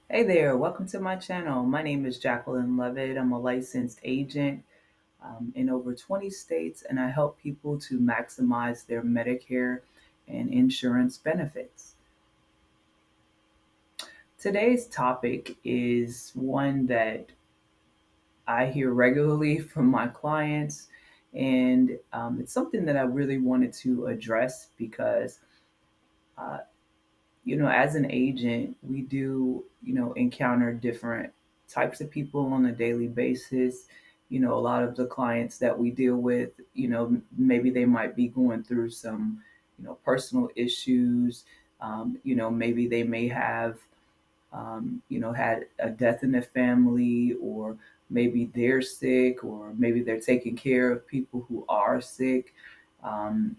Hey there, welcome to my channel. My name is Jacqueline Levitt. I'm a licensed agent in over 20 states, and I help people to maximize their Medicare and insurance benefits. Today's topic is one that I hear regularly from my clients, and it's something that I really wanted to address because uh, as an agent, we do, encounter different types of people on a daily basis. A lot of the clients that we deal with, maybe they might be going through some, personal issues. Maybe they may have, had a death in their family, or maybe they're sick, or maybe they're taking care of people who are sick. Um,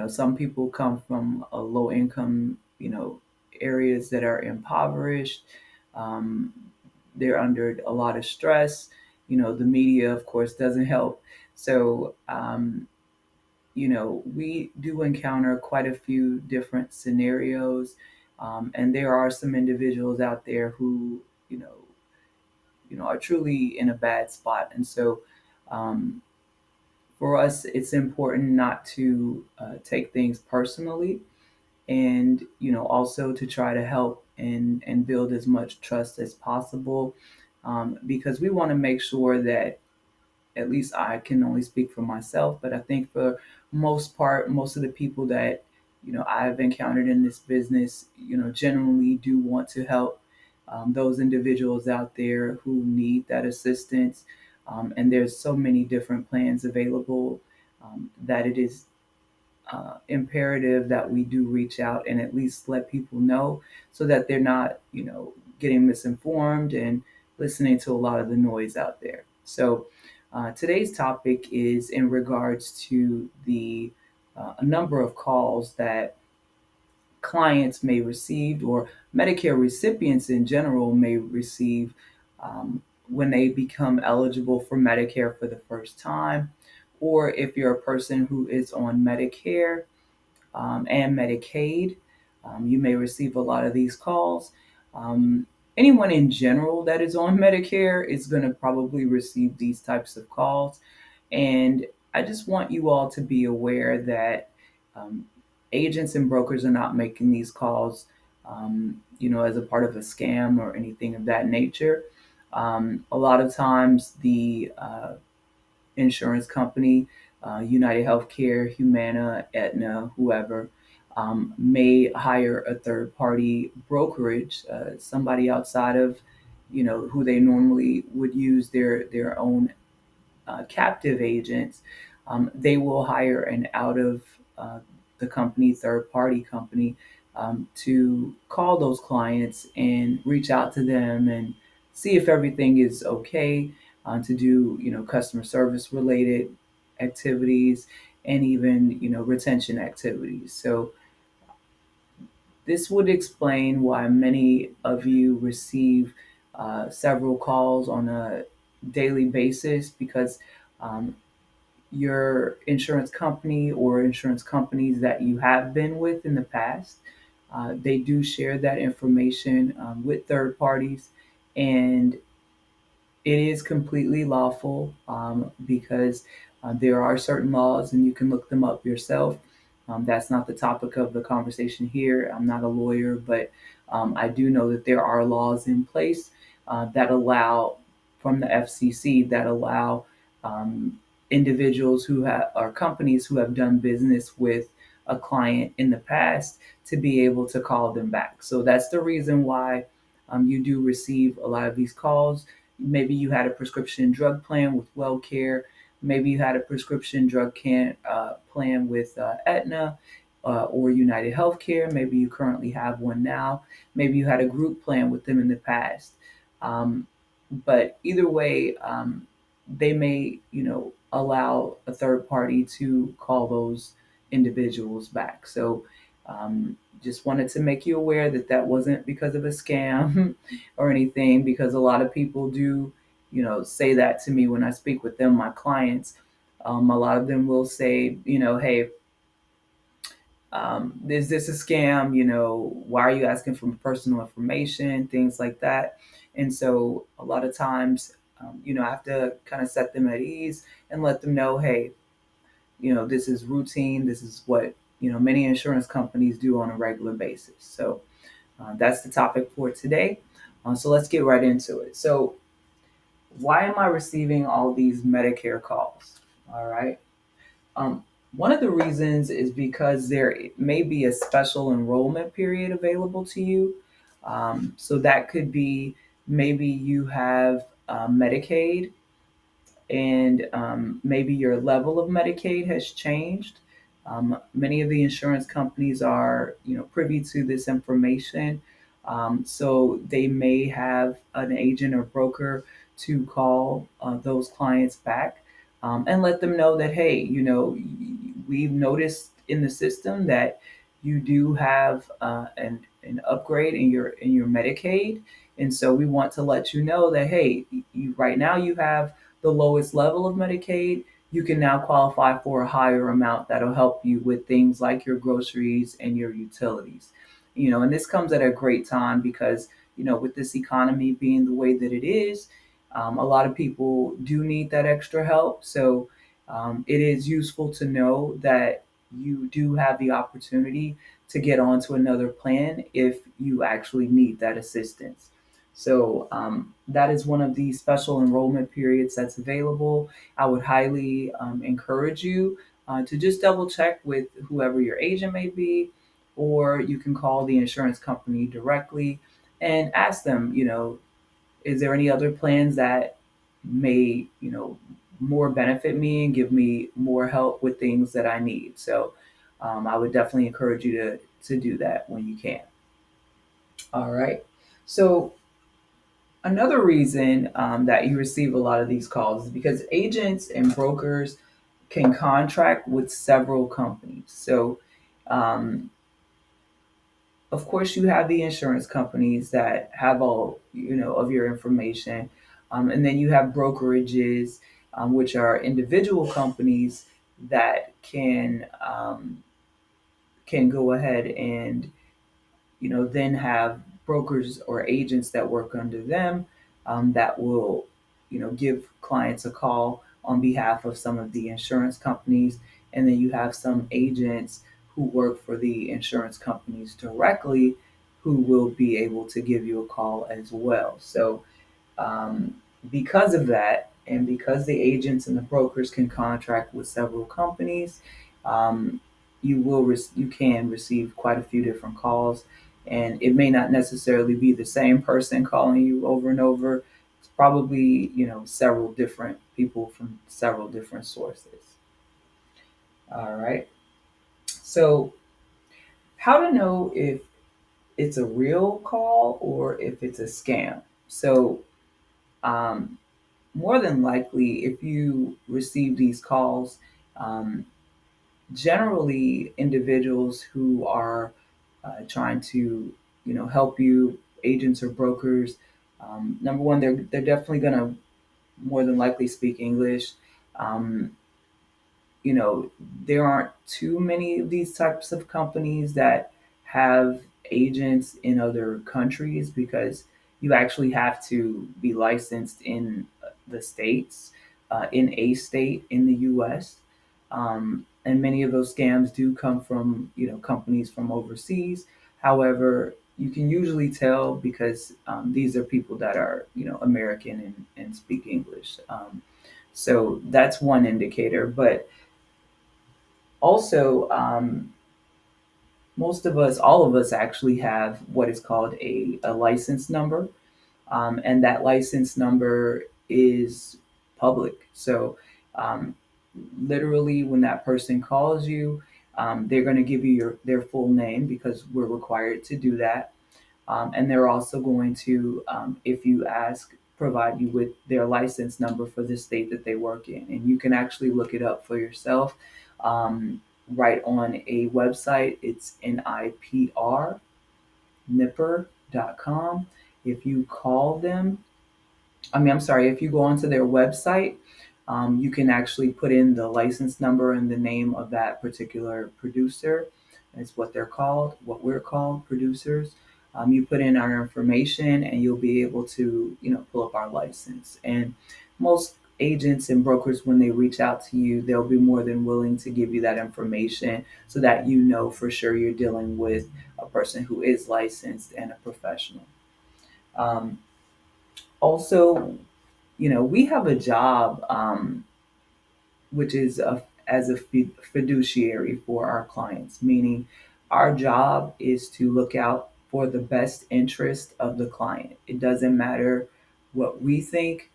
some people come from a low income, areas that are impoverished. They're under a lot of stress. The media, of course, doesn't help. So, we do encounter quite a few different scenarios, and there are some individuals out there who, are truly in a bad spot. And so, um, for us, it's important not to take things personally, and also to try to help and build as much trust as possible, because we want to make sure that, at least I can only speak for myself, but I think for most of the people that I've encountered in this business, generally do want to help those individuals out there who need that assistance. And there's so many different plans available, that it is imperative that we do reach out and at least let people know, so that they're not, getting misinformed and listening to a lot of the noise out there. So, today's topic is in regards to the a number of calls that clients may receive, or Medicare recipients in general may receive, when they become eligible for Medicare for the first time, or if you're a person who is on Medicare and Medicaid. You may receive a lot of these calls. Um, Anyone in general that is on Medicare is going to probably receive these types of calls. And I just want you all to be aware that um, agents and brokers are not making these calls, as a part of a scam or anything of that nature. A lot of times, the insurance company, United Healthcare, Humana, Aetna, whoever, may hire a third party brokerage, somebody outside of, who they normally would use their own captive agents. They will hire an out of the company, third party company, to call those clients and reach out to them and see if everything is okay, to do, customer service related activities, and even, retention activities. So this would explain why many of you receive several calls on a daily basis, because um, your insurance company or insurance companies that you have been with in the past, they do share that information with third parties, and it is completely lawful, because there are certain laws, and you can look them up yourself. That's not the topic of the conversation here. I'm not a lawyer, but I do know that there are laws in place that allow, from the FCC, that allow individuals who have, or companies who have done business with a client in the past, to be able to call them back. So that's the reason why you do receive a lot of these calls. Maybe you had a prescription drug plan with WellCare. Maybe you had a prescription drug plan with Aetna or United Healthcare. Maybe you currently have one now. Maybe you had a group plan with them in the past. Um, but either way, they may, allow a third party to call those individuals back. So, just wanted to make you aware that that wasn't because of a scam or anything, because a lot of people do, say that to me when I speak with them, my clients. A lot of them will say, hey, Is this a scam? Why are you asking for personal information? Things like that. And so a lot of times, I have to kind of set them at ease and let them know, hey, this is routine. This is what, many insurance companies do on a regular basis. So that's the topic for today. So let's get right into it. So, why am I receiving all these Medicare calls? All right. Um, One of the reasons is because there may be a special enrollment period available to you. So that could be maybe you have Medicaid, and maybe your level of Medicaid has changed. Many of the insurance companies are, privy to this information, so they may have an agent or broker to call those clients back and let them know that, hey, we've noticed in the system that you do have an upgrade in your Medicaid, and so we want to let you know that, hey, you right now you have the lowest level of Medicaid. You can now qualify for a higher amount that'll help you with things like your groceries and your utilities. And this comes at a great time because, with this economy being the way that it is, a lot of people do need that extra help. So it is useful to know that you do have the opportunity to get onto another plan if you actually need that assistance. So that is one of the special enrollment periods that's available. I would highly encourage you to just double check with whoever your agent may be, or you can call the insurance company directly and ask them, is there any other plans that may, more benefit me and give me more help with things that I need? So I would definitely encourage you to do that when you can. All right. So another reason that you receive a lot of these calls is because agents and brokers can contract with several companies. So, um, of course, you have the insurance companies that have all of your information, and then you have brokerages, which are individual companies that can go ahead and then have brokers or agents that work under them that will, give clients a call on behalf of some of the insurance companies. And then you have some agents who work for the insurance companies directly who will be able to give you a call as well. So because of that, and because the agents and the brokers can contract with several companies, um, you can receive quite a few different calls, and it may not necessarily be the same person calling you over and over. It's probably several different people from several different sources. All right. So how to know if it's a real call or if it's a scam? So um, more than likely, if you receive these calls, um, generally individuals who are trying to, help you, agents or brokers, number one, they're definitely going to more than likely speak English. Um, there aren't too many of these types of companies that have agents in other countries because you actually have to be licensed in the states, in a state in the US. And many of those scams do come from, companies from overseas. However, you can usually tell because these are people that are, American and speak English. So that's one indicator. But also, most of us, all of us actually have what is called a license number. And that license number is public. So, um, literally, when that person calls you, they're going to give you their full name because we're required to do that. And they're also going to, if you ask, provide you with their license number for the state that they work in. And you can actually look it up for yourself right on a website. It's NIPR, nipper.com. If you call them, I'm sorry, if you go onto their website, you can actually put in the license number and the name of that particular producer, It's what they're called, what we're called, producers. You put in our information, and you'll be able to, pull up our license. And most agents and brokers, when they reach out to you, they'll be more than willing to give you that information so that you know for sure you're dealing with a person who is licensed and a professional. Um, Also, we have a job, which is as a fiduciary for our clients, meaning our job is to look out for the best interest of the client. It doesn't matter what we think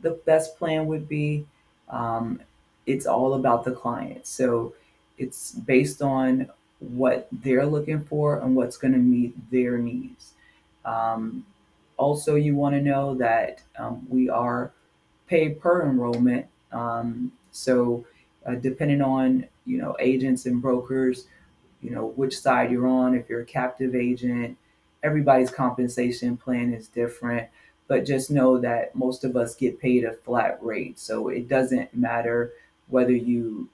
the best plan would be. Um, it's all about the client. So it's based on what they're looking for and what's going to meet their needs. Um, Also, you want to know that we are paid per enrollment. Depending on agents and brokers, which side you're on. If you're a captive agent, everybody's compensation plan is different. But just know that most of us get paid a flat rate, so it doesn't matter whether you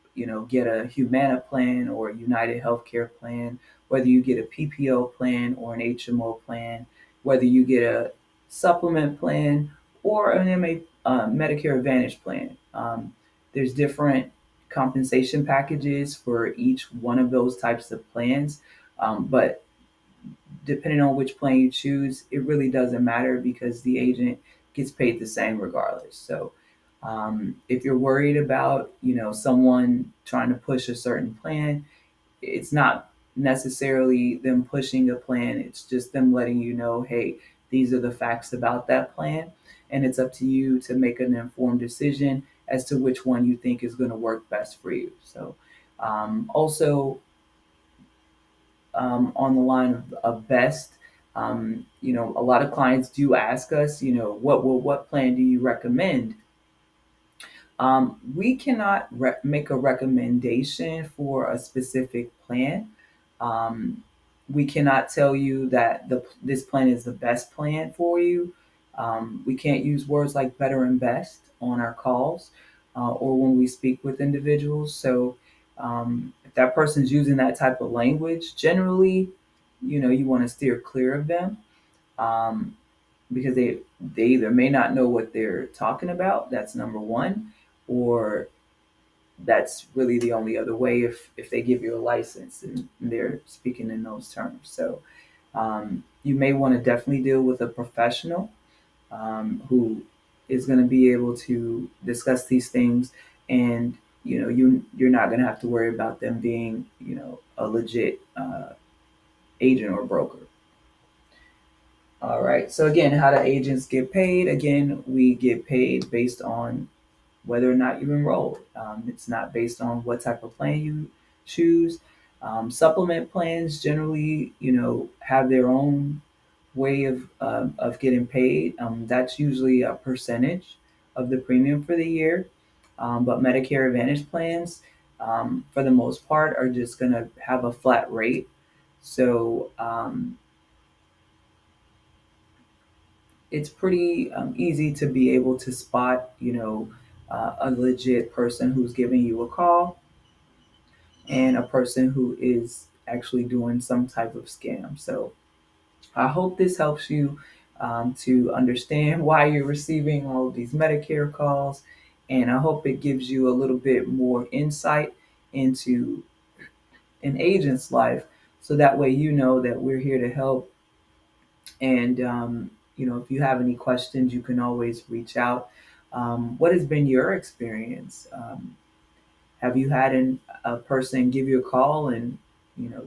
get a Humana plan or a United Healthcare plan, whether you get a PPO plan or an HMO plan, whether you get a supplement plan or an Medicare Advantage plan. There's different compensation packages for each one of those types of plans. But depending on which plan you choose, it really doesn't matter because the agent gets paid the same regardless. So if you're worried about, someone trying to push a certain plan, it's not necessarily them pushing a plan. It's just them letting you know, hey, these are the facts about that plan. And it's up to you to make an informed decision as to which one you think is going to work best for you. So, also, on the line of best, a lot of clients do ask us, what plan do you recommend? We cannot make a recommendation for a specific plan. Um, we cannot tell you that this plan is the best plan for you. We can't use words like better and best on our calls or when we speak with individuals. So if that person's using that type of language, generally, you want to steer clear of them. Um, because they either may not know what they're talking about. That's number one, or that's really the only other way if they give you a license and they're speaking in those terms. So you may want to definitely deal with a professional who is going to be able to discuss these things, and you're not going to have to worry about them being a legit agent or broker. All right. So again, how do agents get paid? Again, we get paid based on whether or not you enroll. It's not based on what type of plan you choose. Supplement plans generally, have their own way of getting paid. That's usually a percentage of the premium for the year. But Medicare Advantage plans, for the most part, are just going to have a flat rate. So it's pretty easy to be able to spot, a legit person who's giving you a call and a person who is actually doing some type of scam. So I hope this helps you to understand why you're receiving all of these Medicare calls. And I hope it gives you a little bit more insight into an agent's life. So that way, that we're here to help. And, if you have any questions, you can always reach out. What has been your experience? Have you had a person give you a call and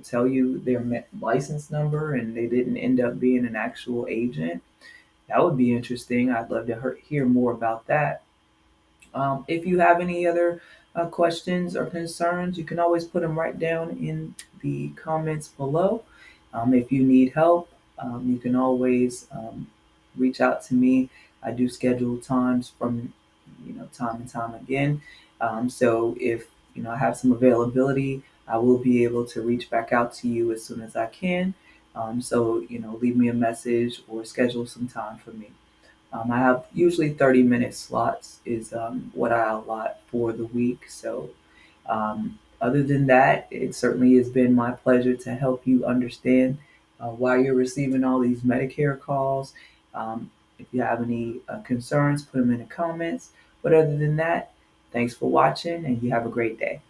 tell you their license number and they didn't end up being an actual agent? That would be interesting. I'd love to hear more about that. If you have any other questions or concerns, you can always put them right down in the comments below. If you need help, you can always reach out to me. I do schedule times from time and time again. So if I have some availability, I will be able to reach back out to you as soon as I can. So leave me a message or schedule some time for me. I have usually 30-minute slots is what I allot for the week. So Other than that, it certainly has been my pleasure to help you understand why you're receiving all these Medicare calls. If you have any concerns, put them in the comments. But other than that, thanks for watching and you have a great day.